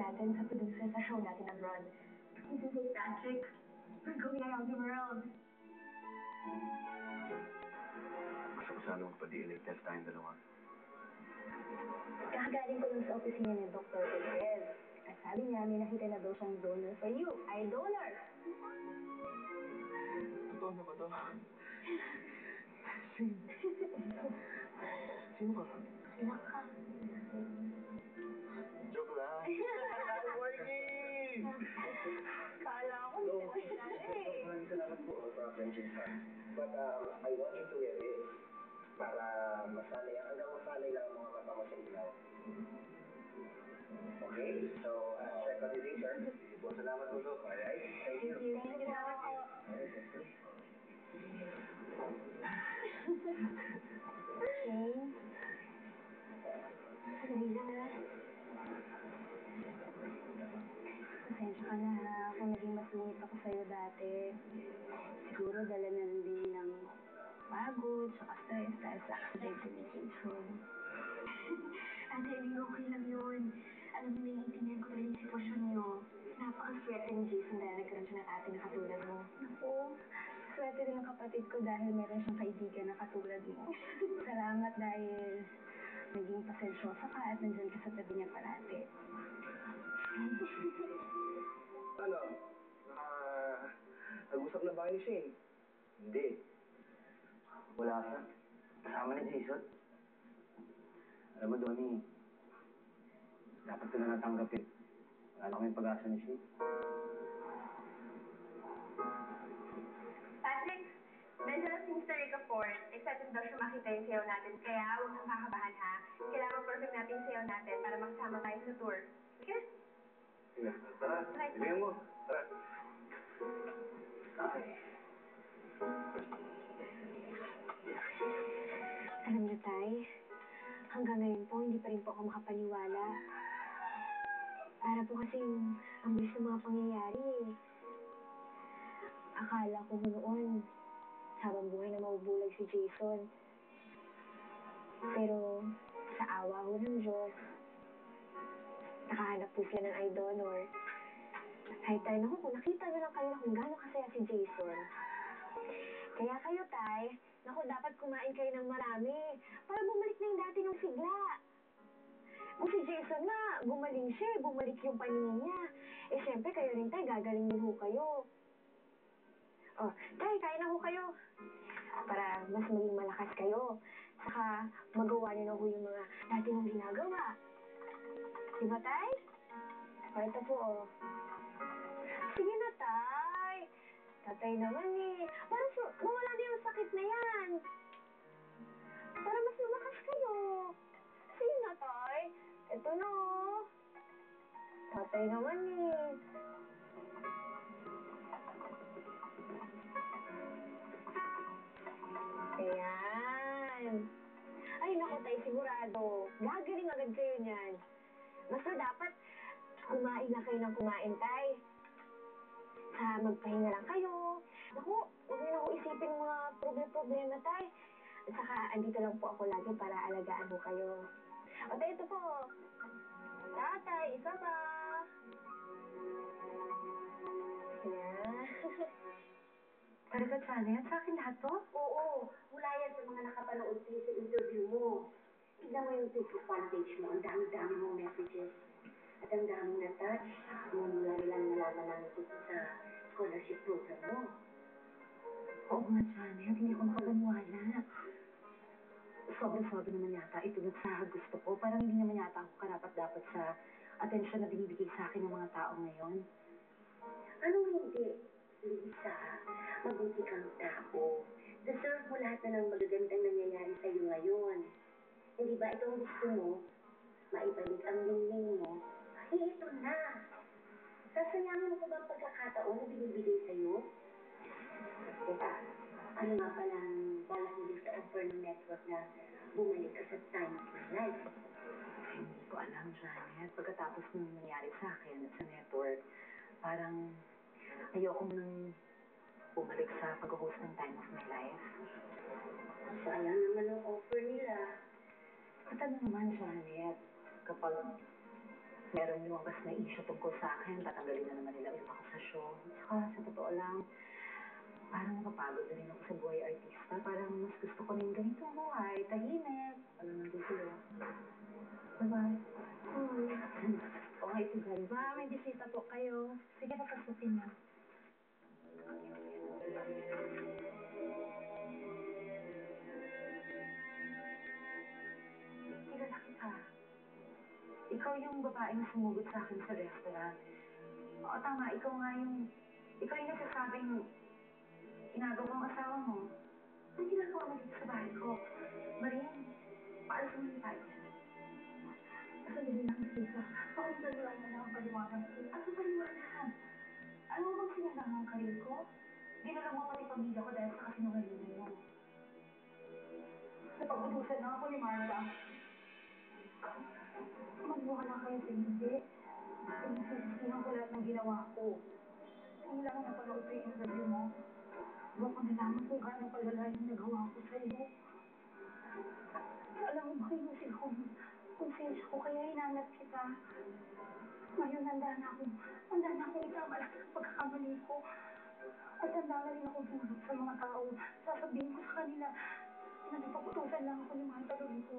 natin sa producer sa show natin abroad. Hey, Patrick, we're going around the world. Gusto ko sana magpa-DNA test tayong dalawa. Kakagaling ko lang sa opisina ni Dr. Pedrez. At sabi niya, may nakita na daw siyang donor for you. Ay, donor! Totoo na ba to? Sino ba? Inak ka. Joke lang. Morning! Kala ko, hindi ka eh. Maraming salamat po for friendship ha. But I want you to wear it para masanay, hanggang masanay lang ang mga mata mo sa ilaw. Okay? So, check on the day, sir. Sige po, salamat po, Doc. Alright? Thank you. Thank you. Shane? Sandali lang ha. Pasensya ka na ha, kung naging masungit ako sa'yo dati. Siguro dala na lang din ng pagod, saka stress dahil sa accident ni Jason. Ate, okay lang yun. Alam mo, naiintindihan ko rin yung sitwasyon niyo. Napaka-swerte ni Jason dahil nagkaroon siya ng ate na katulad mo. Naku, swerte rin ang kapatid ko dahil meron siyang kaibigan na katulad mo. Salamat dahil naging pasensyosa ka at nandyan ka sa tabi niya parati. Ano? Nag-usap na ba kayo ni Shane? Hindi. Wala siya. Kasama ni Jason. Alam mo, Donnie, dapat ko na natanggapin. Wala na kaming pag-asa ni Shane. Patrick, medyo na si Mr. Ricafort. Excited daw siya makita yung sayaw natin. Kaya huwag kang kakabahan ha. Kailangan perfect natin yung sayaw natin para makasama tayo sa tour. Sige na. Sige, tara. Ibigyan mo. Tara. Okay. Alam niyo, Tay, hanggang ngayon po, hindi pa rin po ako makapaniwala. Para po kasing ang bilis ng mga pangyayari eh. Akala ko noon, habang buhay na mabubulag si Jason. Pero sa awa ho ng Diyos, nakahanap po sila ng eye donor. Ay, Tay, naku, kung nakita niyo lang kayo na kung gaano kasaya si Jason. Kaya kayo, Tay, naku, dapat kumain kayo ng marami para bumalik na yung dati ng sigla. Kung si Jason na, gumaling siya, bumalik yung paningin niya. Eh, siyempre, kayo rin, Tay, gagaling din ho kayo. Oh, Tay, kain na ho kayo. Para mas maging malakas kayo. Saka, magawa niyo na ho yung mga dati mong ginagawa. Diba, Tay? O, ito po, oh. Sige na, Tay. Tatay naman eh. Para mawala na yung sakit na yan. Para mas lumakas kayo. Sige na, Tay. Ito na, oh. Tatay naman eh. Ayan. Ay, naku, Tay, sigurado. Gagaling agad kayo niyan. Basta dapat kumain na kayo ng kumain, Tay. Magpahinga lang kayo. Naku, huwag niyo na ako isipin mga problema, Tay. At saka, andito lang po ako lagi para alagaan mo kayo. O, Tay, ito po. Tatay, isa pa. Yan. Talaga, Janet? Sa akin lahat to? Oo, mula yan sa mga nakapanood sa'yo sa interview mo. Tignan mo yung Facebook fan page mo. Ang dami-dami mong messages. At ang daming na-touch. Mula nilang nalaman namin ito sa scholarship program mo. Oo nga, Janet. Hindi ko makapaniwala. Sobra-sobra naman yata ito na sa gusto ko. Parang hindi naman yata ako karapat-dapat sa atensyon na binibigay sa akin ng mga tao ngayon. Anong hindi? Lisa, mabuti kang tao. Deserve mo lahat na ng magagandang nangyayari sa'yo ngayon. Hindi ba itong gusto mo? Maibalik ang ningning mo? Eh, ito na. Sasayangin mo pa ba ang pagkakataon na binibigay sa'yo? Teka, ano nga palang balak mo sa offer ng network na bumalik ka sa time of my life? Hindi ko alam, Janet. Pagkatapos nung nangyari sa akin at sa network, parang ayoko nang bumalik sa pag-host ng Time of My Life. Sayang naman ang offer nila. At ano naman, Janet, kapag Meron lumabas na issue tungkol sa akin, tatanggalin na naman nila ulit ako sa show. Tsaka sa totoo lang, parang napapagod na rin ako sa buhay artista. Parang mas gusto ko rin ganitong buhay, tahimik. Alam nandun sila. Bye-bye. Okay, Susan. May bisita po kayo. Sige, papasukin mo. Kilala kita. Ikaw yung babaeng sumugod sa akin sa restaurant. Oo, tama. Ikaw yung nagsasabing inagaw mo ang asawa mo. Ano ginagawa mo dito sa bahay ko? Marin, paalas mo yung tayo. Sandali lang, dito. Pakundali lang mo na ang paliwanag ko. Ano paliwanag? Ano mo bang sinasama ang karir ko? Ginulong mo pati pamilya ko dahil sa kasinungalingan mo. Napag-utusan lang ako ni Martha. Magbuhala kayo sa hindi. Pinagsisisihan ko lahat ng ginawa ko. Kailangan napanood ko yung interview mo. Huwag ko nalaman kung gaano kalala yung nagawa ko sa'yo. Alam mo ba yung sigong konsensya ko kaya hinanap kita. Ngayon handa na akong itama lahat ng pagkakamali ko. At handa na rin akong sumunod sa mga tao. Sasabihin ko sa kanila na napag-utusan lang ako ni Martha Lolito.